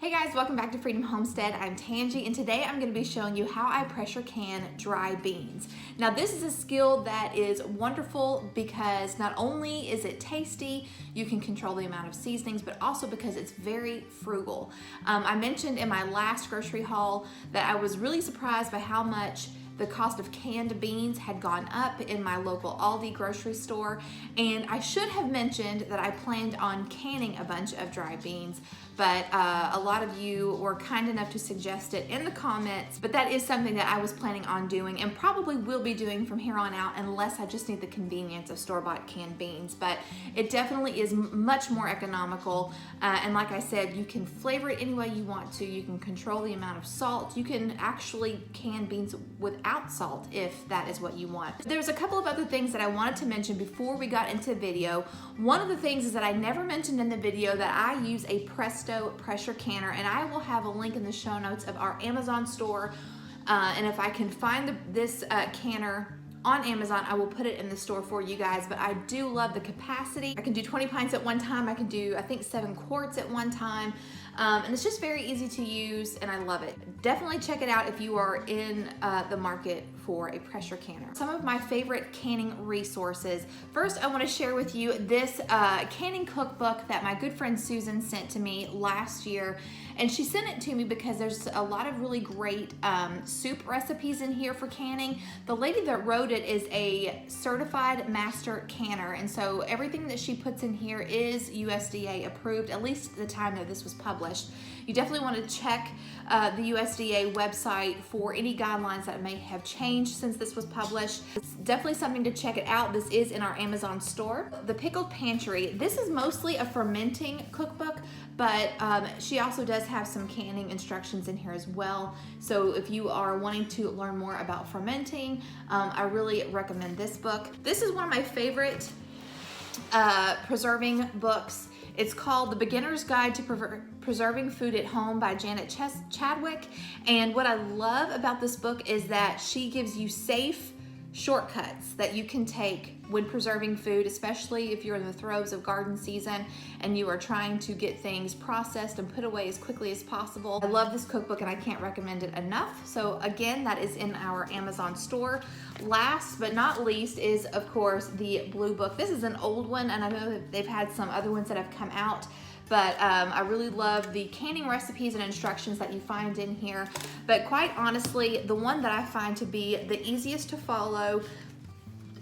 Hey guys, welcome back to Freedom Homestead. I'm Tangi, and today I'm going to be showing you how I pressure can dry beans. Now this is a skill that is wonderful because not only is it tasty, you can control the amount of seasonings, but also because it's very frugal. I mentioned in my last grocery haul that I was really surprised by how much the cost of canned beans had gone up in my local Aldi grocery store, and I should have mentioned that I planned on canning a bunch of dry beans, but a lot of you were kind enough to suggest it in the comments. But that is something that I was planning on doing and probably will be doing from here on out, unless I just need the convenience of store-bought canned beans. But it definitely is much more economical, and like I said, you can flavor it any way you want to. You can control the amount of salt. You can actually can beans without salt if that is what you want. There's a couple of other things that I wanted to mention before we got into the video. One of the things is that I never mentioned in the video that I use a Presto pressure canner, and I will have a link in the show notes of our Amazon store, and if I can find this canner on Amazon, I will put it in the store for you guys. But I do love the capacity. I can do 20 pints at one time. I can do, I think, 7 quarts at one time. And it's just very easy to use, and I love it. Definitely check it out if you are in the market for a pressure canner. Some of my favorite canning resources. First, I want to share with you this canning cookbook that my good friend Susan sent to me last year. And she sent it to me because there's a lot of really great soup recipes in here for canning. The lady that wrote it is a certified master canner, and so everything that she puts in here is USDA approved, at least the time that this was published. You definitely want to check the USDA website for any guidelines that may have changed since this was published. It's definitely something to check it out. This is in our Amazon store. The Pickled Pantry. This is mostly a fermenting cookbook, but she also does have some canning instructions in here as well. So if you are wanting to learn more about fermenting, I really recommend this book. This is one of my favorite preserving books. It's called The Beginner's Guide to Preserving Food at Home by Janet Chadwick. And what I love about this book is that she gives you safe shortcuts that you can take when preserving food, especially if you're in the throes of garden season and you are trying to get things processed and put away as quickly as possible. I love this cookbook and I can't recommend it enough. So again, that is in our Amazon store. Last but not least is, of course, the Blue Book. This is an old one, and I know that they've had some other ones that have come out, but I really love the canning recipes and instructions that you find in here. But quite honestly, the one that I find to be the easiest to follow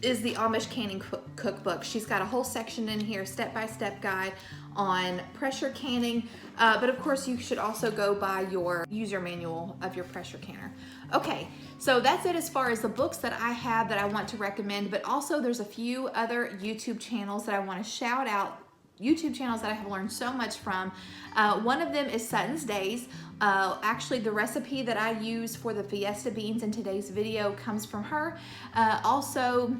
is the Amish Canning Cookbook. She's got a whole section in here, step-by-step guide on pressure canning, but of course you should also go by your user manual of your pressure canner. Okay, so that's it as far as the books that I have that I want to recommend, but also there's a few other YouTube channels that I want to shout out. YouTube channels that I have learned so much from. One of them is Sutton's Days. Actually, the recipe that I use for the Fiesta beans in today's video comes from her. Also,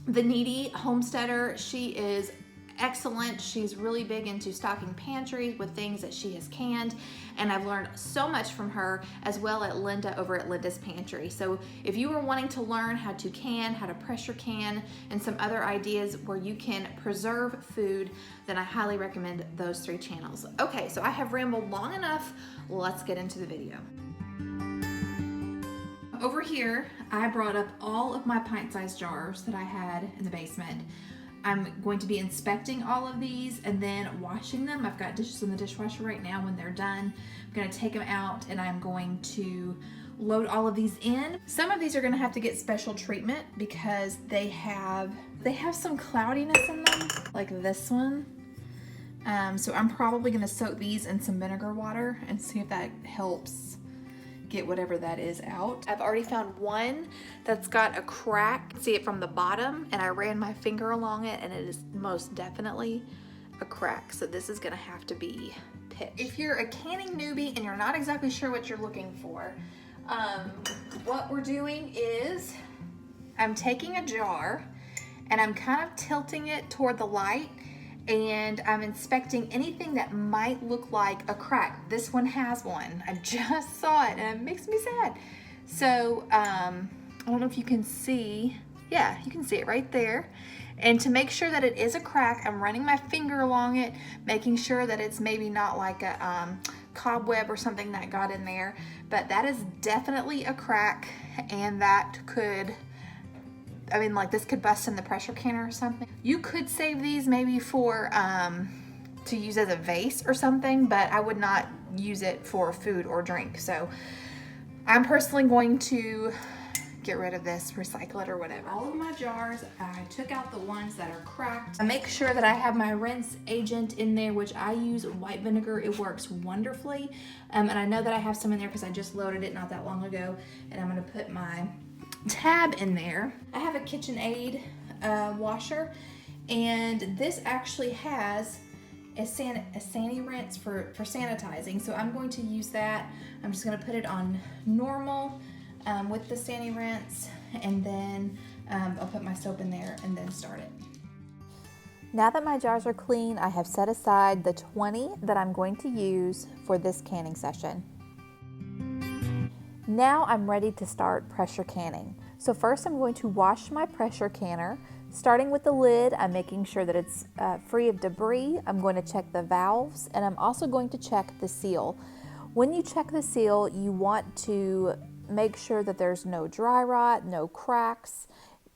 The Needy Homesteader. She is excellent. She's really big into stocking pantries with things that she has canned, and I've learned so much from her, as well as Linda over at Linda's Pantry. So if you are wanting to learn how to can, how to pressure can, and some other ideas where you can preserve food, then I highly recommend those 3 channels. Okay, so I have rambled long enough. Let's get into the video. Over here, I brought up all of my pint-sized jars that I had in the basement. I'm going to be inspecting all of these and then washing them. I've got dishes in the dishwasher right now. When they're done, I'm gonna take them out and I'm going to load all of these in. Some of these are gonna have to get special treatment because they have some cloudiness in them, like this one. So I'm probably gonna soak these in some vinegar water and see if that helps get whatever that is out. I've already found one that's got a crack. See it from the bottom, and I ran my finger along it and it is most definitely a crack. So this is gonna have to be pitched. If you're a canning newbie and you're not exactly sure what you're looking for, what we're doing is I'm taking a jar and I'm kind of tilting it toward the light, and I'm inspecting anything that might look like a crack. This one has one. I just saw it and it makes me sad. So I don't know if you can see. Yeah, you can see it right there. And to make sure that it is a crack, I'm running my finger along it, making sure that it's maybe not like a cobweb or something that got in there. But that is definitely a crack, and that could, I mean, like, this could bust in the pressure canner or something. You could save these maybe for to use as a vase or something, but I would not use it for food or drink. So I'm personally going to get rid of this, recycle it or whatever. All of my jars, I took out the ones that are cracked. I make sure that I have my rinse agent in there, which I use white vinegar. It works wonderfully. And I know that I have some in there because I just loaded it not that long ago. And I'm gonna put my tab in there. I have a KitchenAid washer, and this actually has a Sani rinse for sanitizing. So I'm going to use that. I'm just gonna put it on normal with the Sani rinse, and then I'll put my soap in there and then start it. Now that my jars are clean, I have set aside the 20 that I'm going to use for this canning session. Now I'm ready to start pressure canning. So first I'm going to wash my pressure canner. Starting with the lid, I'm making sure that it's free of debris. I'm going to check the valves, and I'm also going to check the seal. When you check the seal, you want to make sure that there's no dry rot, no cracks,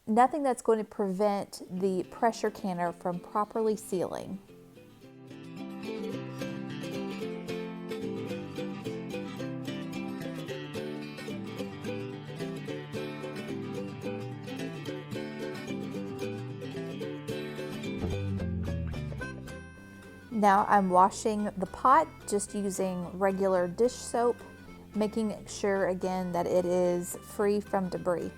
nothing that's going to prevent the pressure canner from properly sealing. Now I'm washing the pot just using regular dish soap, making sure again that it is free from debris.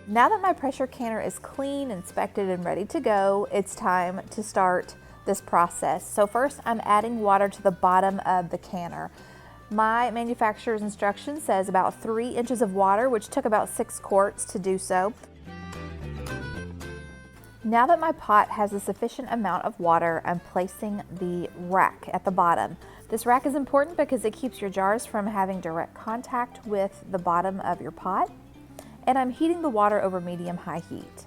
Now that my pressure canner is clean, inspected, and ready to go, it's time to start this process. So first I'm adding water to the bottom of the canner. My manufacturer's instruction says about 3 inches of water, which took about 6 quarts to do so. Now that my pot has a sufficient amount of water, I'm placing the rack at the bottom. This rack is important because it keeps your jars from having direct contact with the bottom of your pot. And I'm heating the water over medium-high heat.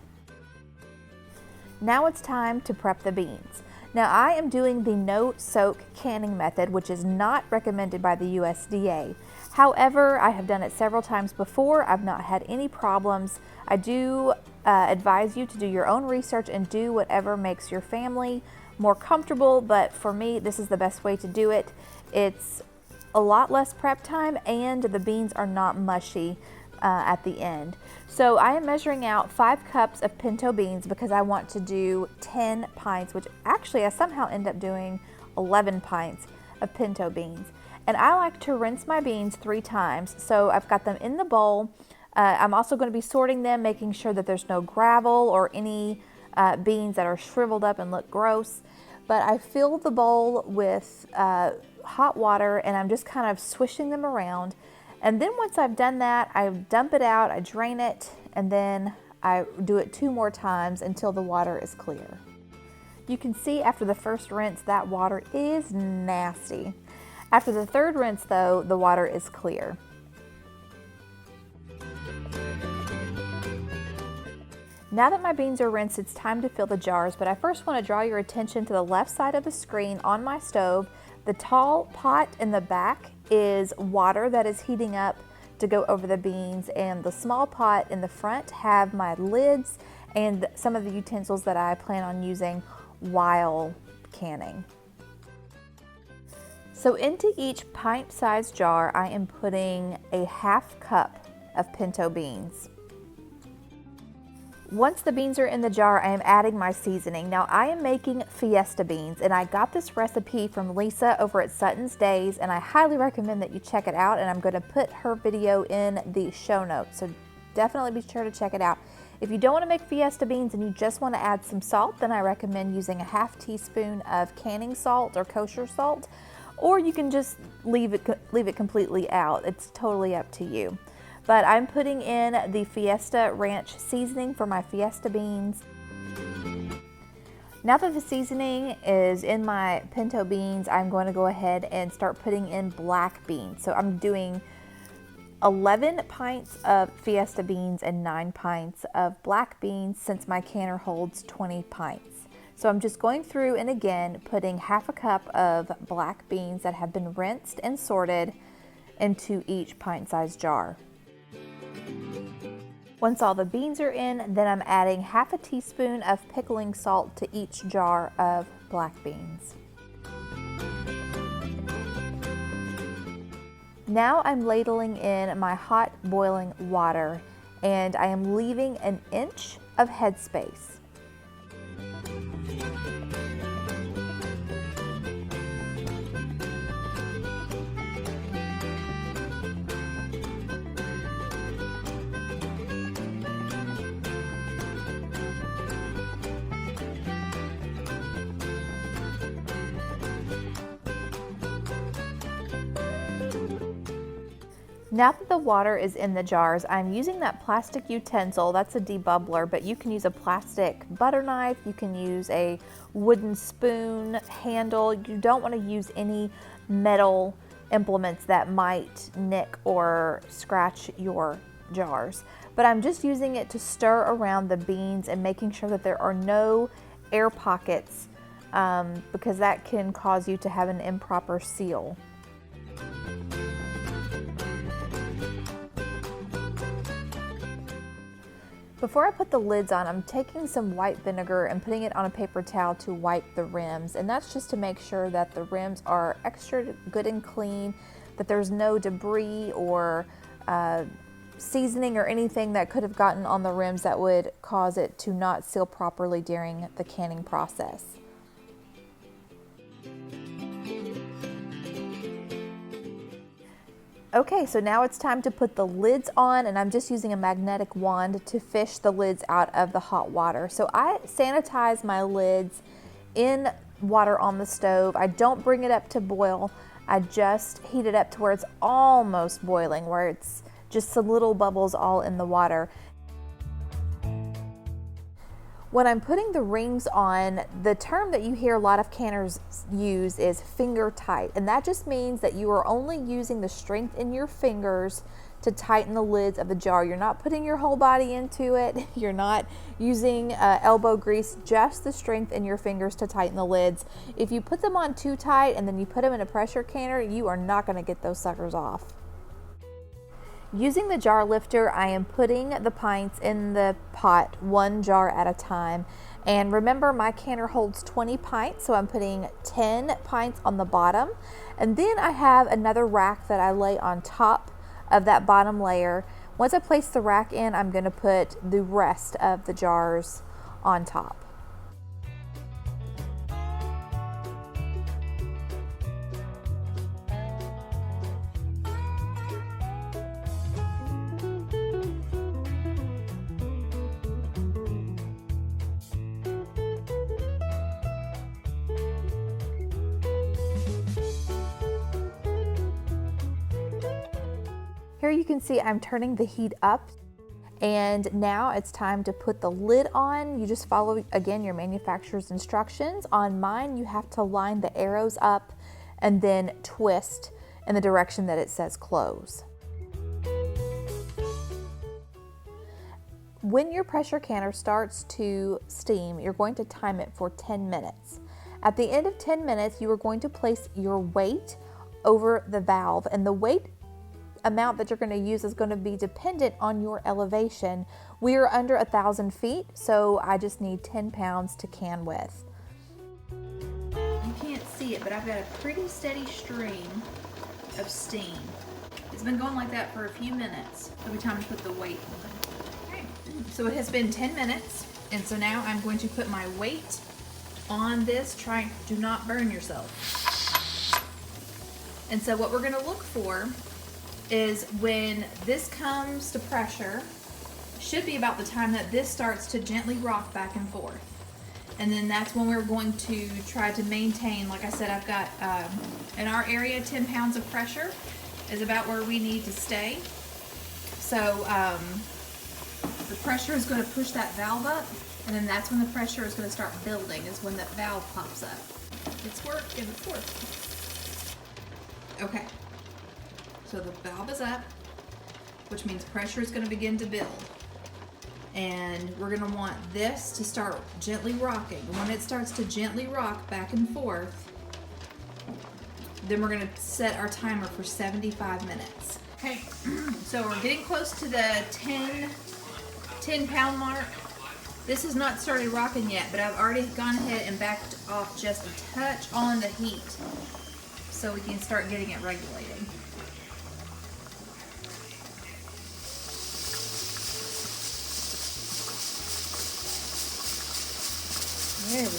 Now it's time to prep the beans. Now I am doing the no-soak canning method, which is not recommended by the USDA. However, I have done it several times before. I've not had any problems. I do advise you to do your own research and do whatever makes your family more comfortable, but for me, this is the best way to do it. It's a lot less prep time, and the beans are not mushy at the end. So I am measuring out 5 cups of pinto beans because I want to do 10 pints, which actually I somehow end up doing 11 pints of pinto beans. And I like to rinse my beans 3 times. So I've got them in the bowl. I'm also going to be sorting them, making sure that there's no gravel or any beans that are shriveled up and look gross. But I fill the bowl with hot water, and I'm just kind of swishing them around. And then once I've done that, I dump it out, I drain it, and then I do it 2 more times until the water is clear. You can see after the first rinse, that water is nasty. After the 3rd rinse though, the water is clear. Now that my beans are rinsed, it's time to fill the jars, but I first want to draw your attention to the left side of the screen on my stove. The tall pot in the back is water that is heating up to go over the beans, and the small pot in the front have my lids and some of the utensils that I plan on using while canning. So into each pint-sized jar, I am putting a ½ cup of pinto beans. Once the beans are in the jar, I am adding my seasoning. Now I am making Fiesta beans, and I got this recipe from Lisa over at Sutton's Days, and I highly recommend that you check it out, and I'm going to put her video in the show notes, so definitely be sure to check it out. If you don't want to make Fiesta beans and you just want to add some salt, then I recommend using a ½ teaspoon of canning salt or kosher salt, or you can just leave it completely out. It's totally up to you. But I'm putting in the Fiesta Ranch seasoning for my Fiesta beans. Now that the seasoning is in my pinto beans, I'm going to go ahead and start putting in black beans. So I'm doing 11 pints of Fiesta beans and 9 pints of black beans, since my canner holds 20 pints. So I'm just going through and again putting half a cup of black beans that have been rinsed and sorted into each pint-sized jar. Once all the beans are in, then I'm adding half a teaspoon of pickling salt to each jar of black beans. Now I'm ladling in my hot boiling water, and I am leaving an inch of headspace. Now that the water is in the jars, I'm using that plastic utensil. That's a debubbler, but you can use a plastic butter knife. You can use a wooden spoon handle. You don't want to use any metal implements that might nick or scratch your jars. But I'm just using it to stir around the beans and making sure that there are no air pockets, because that can cause you to have an improper seal. Before I put the lids on, I'm taking some white vinegar and putting it on a paper towel to wipe the rims. And that's just to make sure that the rims are extra good and clean, that there's no debris or seasoning or anything that could have gotten on the rims that would cause it to not seal properly during the canning process. Okay, so now it's time to put the lids on, and I'm just using a magnetic wand to fish the lids out of the hot water. So I sanitize my lids in water on the stove. I don't bring it up to boil. I just heat it up to where it's almost boiling, where it's just some little bubbles all in the water. When I'm putting the rings on, the term that you hear a lot of canners use is finger tight, and that just means that you are only using the strength in your fingers to tighten the lids of the jar. You're not putting your whole body into it. You're not using elbow grease, just the strength in your fingers to tighten the lids. If you put them on too tight and then you put them in a pressure canner, you are not going to get those suckers off. Using the jar lifter, I am putting the pints in the pot, one jar at a time. And remember, my canner holds 20 pints, so I'm putting 10 pints on the bottom. And then I have another rack that I lay on top of that bottom layer. Once I place the rack in, I'm going to put the rest of the jars on top. Here you can see I'm turning the heat up, and now it's time to put the lid on. You just follow, again, your manufacturer's instructions. On mine, you have to line the arrows up and then twist in the direction that it says close. When your pressure canner starts to steam, you're going to time it for 10 minutes. At the end of 10 minutes, you are going to place your weight over the valve, and the weight amount that you're going to use is going to be dependent on your elevation. We are under 1,000 feet, so I just need 10 pounds to can with. You can't see it, but I've got a pretty steady stream of steam. It's been going like that for a few minutes. It'll be time to put the weight on. Okay. So it has been 10 minutes, and so now I'm going to put my weight on this. Do not burn yourself. And so what we're going to look for is when this comes to pressure, should be about the time that this starts to gently rock back and forth. And then that's when we're going to try to maintain, like I said, I've got, in our area, 10 pounds of pressure is about where we need to stay. So the pressure is going to push that valve up, and then that's when the pressure is going to start building, is when that valve pops up. It's worked, and it's worked. Okay. So the valve is up, which means pressure is going to begin to build. And we're going to want this to start gently rocking. When it starts to gently rock back and forth, then we're going to set our timer for 75 minutes. Okay, so we're getting close to the 10 pound mark. This has not started rocking yet, but I've already gone ahead and backed off just a touch on the heat so we can start getting it regulated. There we go.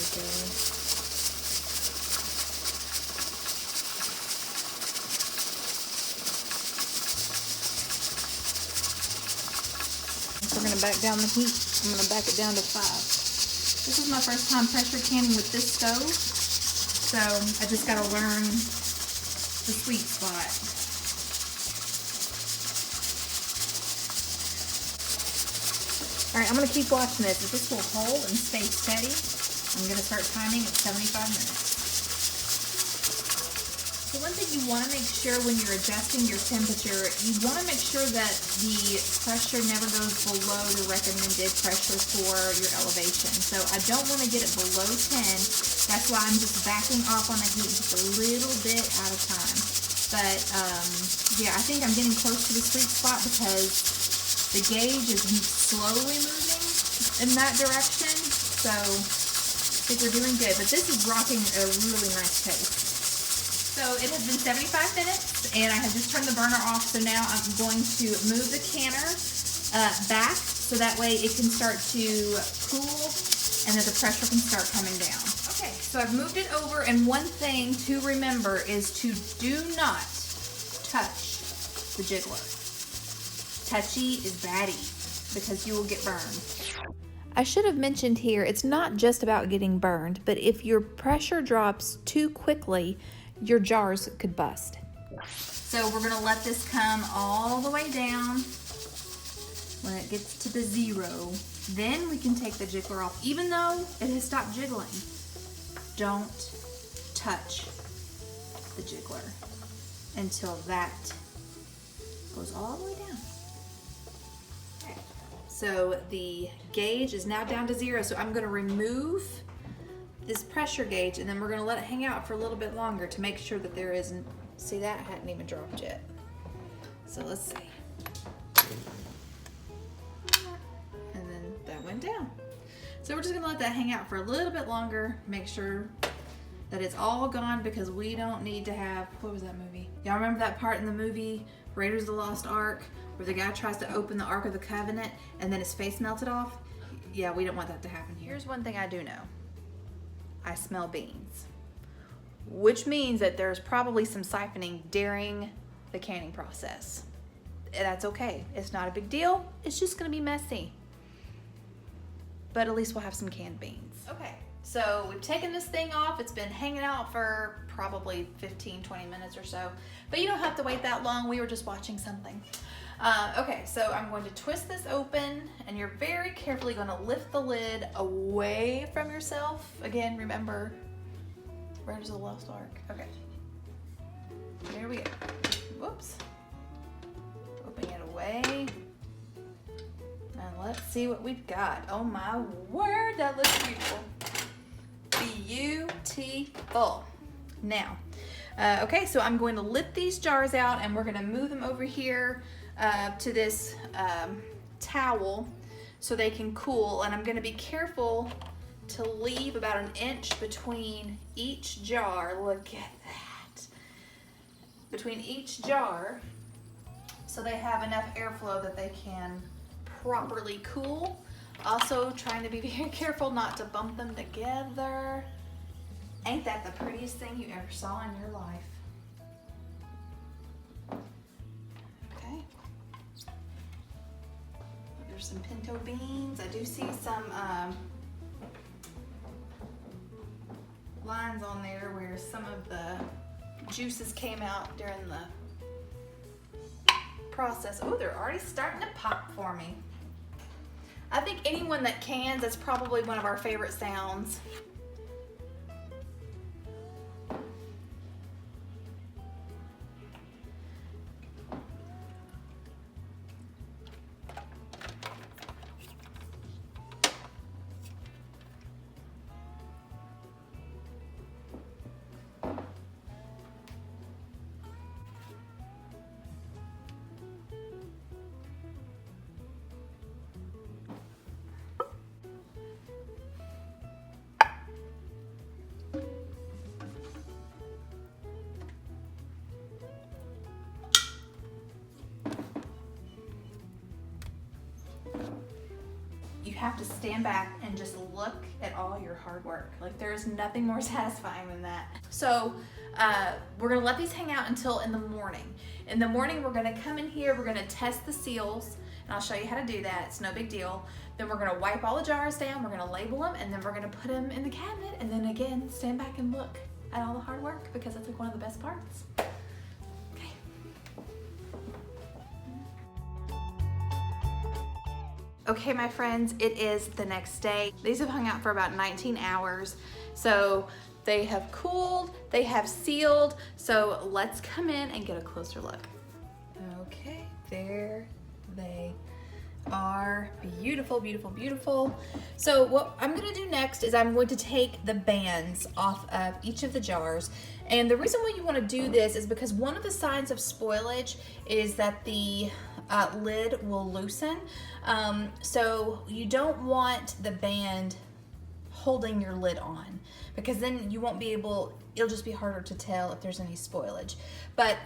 So we're going to back down the heat. I'm going to back it down to 5. This is my first time pressure canning with this stove, so I just got to learn the sweet spot. All right, I'm going to keep watching this. If this will hold and stay steady, I'm going to start timing at 75 minutes. So one thing you want to make sure when you're adjusting your temperature, you want to make sure that the pressure never goes below the recommended pressure for your elevation. So I don't want to get it below 10. That's why I'm just backing off on the heat just a little bit at a time. But yeah, I think I'm getting close to the sweet spot because the gauge is slowly moving in that direction. So I think we're doing good, but this is rocking a really nice pace. So it has been 75 minutes and I have just turned the burner off. So now I'm going to move the canner back so that way it can start to cool and that the pressure can start coming down. Okay, so I've moved it over, and one thing to remember is to do not touch the jiggler. Touchy is baddie because you will get burned. I should have mentioned here, it's not just about getting burned, but if your pressure drops too quickly, your jars could bust. So we're gonna let this come all the way down. When it gets to the 0, then we can take the jiggler off. Even though it has stopped jiggling, don't touch the jiggler until that goes all the way down. Okay. So the gauge is now down to 0, so I'm gonna remove this pressure gauge and then we're gonna let it hang out for a little bit longer to make sure that there isn't, see, that hadn't even dropped yet. So let's see. And then that went down. So we're just gonna let that hang out for a little bit longer, make sure that it's all gone because we don't need to have, what was that movie? Y'all remember that part in the movie Raiders of the Lost Ark where the guy tries to open the Ark of the Covenant and then his face melted off? Yeah, we don't want that to happen here. Here's one thing I do know. I smell beans, which means that there's probably some siphoning during the canning process. That's okay. It's not a big deal. It's just gonna be messy. But at least we'll have some canned beans. Okay, so we've taken this thing off. It's been hanging out for probably 15, 20 minutes or so, but you don't have to wait that long. We were just watching something. Okay, so I'm going to twist this open and you're very carefully going to lift the lid away from yourself. Again, remember, Raiders of the Lost Ark. Okay, there we go. Whoops. Opening it away. And let's see what we've got. Oh my word, that looks beautiful. Beautiful. Now, okay, so I'm going to lift these jars out and we're going to move them over here to this towel so they can cool, and I'm going to be careful to leave about 1 inch between each jar. Look at that. Between each jar so they have enough airflow that they can properly cool. Also trying to be very careful not to bump them together. Ain't that the prettiest thing you ever saw in your life? Some pinto beans. I do see some lines on there where some of the juices came out during the process. Oh, they're already starting to pop for me. I think anyone that cans, that's probably one of our favorite sounds. have to stand back and just look at all your hard work. Like, there's nothing more satisfying than that. So we're gonna let these hang out until in the morning. In the morning, we're gonna come in here, we're gonna test the seals, and I'll show you how to do that. It's no big deal. Then we're gonna wipe all the jars down, we're gonna label them, and then we're gonna put them in the cabinet, and then again, stand back and look at all the hard work, because that's like one of the best parts. Okay. Okay, my friends, it is the next day. These have hung out for about 19 hours. So they have cooled, they have sealed. So let's come in and get a closer look. Okay, there they are. Beautiful, beautiful, beautiful. So what I'm gonna do next is I'm going to take the bands off of each of the jars. And the reason why you wanna do this is because one of the signs of spoilage is that the lid will loosen. So you don't want the band holding your lid on, because then you won't be able, it'll just be harder to tell if there's any spoilage. But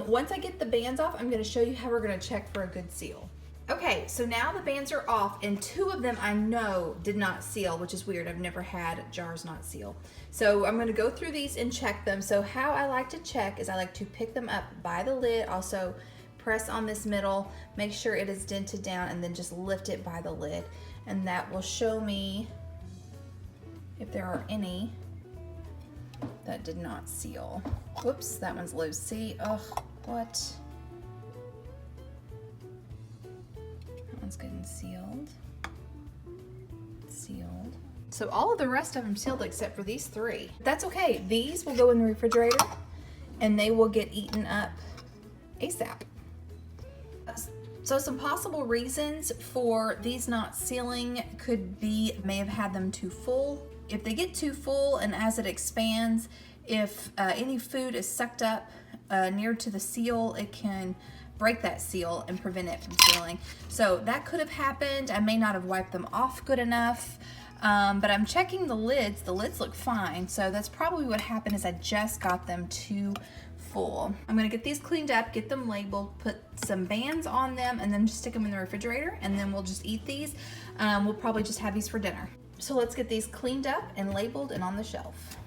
once I get the bands off, I'm gonna show you how we're gonna check for a good seal. Okay, so now the bands are off, and 2 of them I know did not seal, which is weird. I've never had jars not seal. So I'm gonna go through these and check them. So how I like to check is I like to pick them up by the lid, also press on this middle, make sure it is dented down, and then just lift it by the lid. And that will show me if there are any that did not seal. Whoops, that one's loose. See, ugh, what? That one's getting sealed. Sealed. So all of the rest of them sealed except for these 3. That's okay. These will go in the refrigerator and they will get eaten up ASAP. So some possible reasons for these not sealing could be, may have had them too full. If they get too full and as it expands, if any food is sucked up near to the seal, it can break that seal and prevent it from sealing. So that could have happened. I may not have wiped them off good enough, but I'm checking the lids. The lids look fine. So that's probably what happened, is I just got them too full. I'm gonna get these cleaned up, get them labeled, put some bands on them, and then just stick them in the refrigerator, and then we'll just eat these. We'll probably just have these for dinner. So let's get these cleaned up and labeled and on the shelf.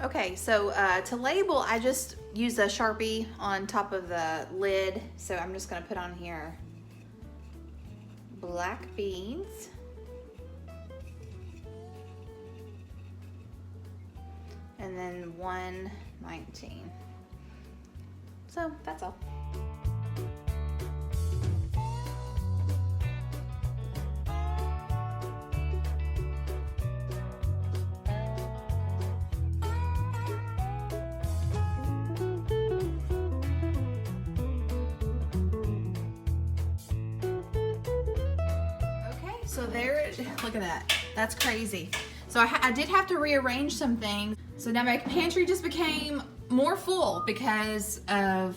Okay, so to label, I just use a Sharpie on top of the lid. So I'm just gonna put on here black beans. And then 119. So that's all. Okay, so there, look at that. That's crazy. So I did have to rearrange some things. So now my pantry just became more full because of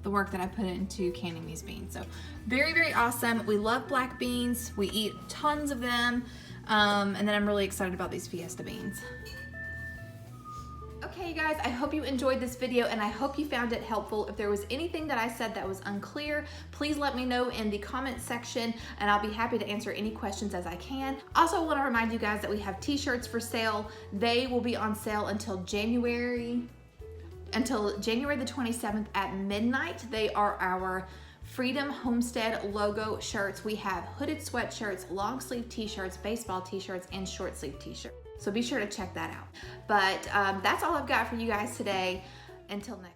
the work that I put into canning these beans. So very, very awesome. We love black beans. We eat tons of them. And then I'm really excited about these Fiesta beans. Okay, you guys, I hope you enjoyed this video and I hope you found it helpful. If there was anything that I said that was unclear, please let me know in the comment section and I'll be happy to answer any questions as I can. Also, I want to remind you guys that we have t-shirts for sale. They will be on sale until January the 27th at midnight. They are our Freedom Homestead logo shirts. We have hooded sweatshirts, long sleeve t-shirts, baseball t-shirts, and short sleeve t-shirts. So be sure to check that out. But that's all I've got for you guys today. Until next time.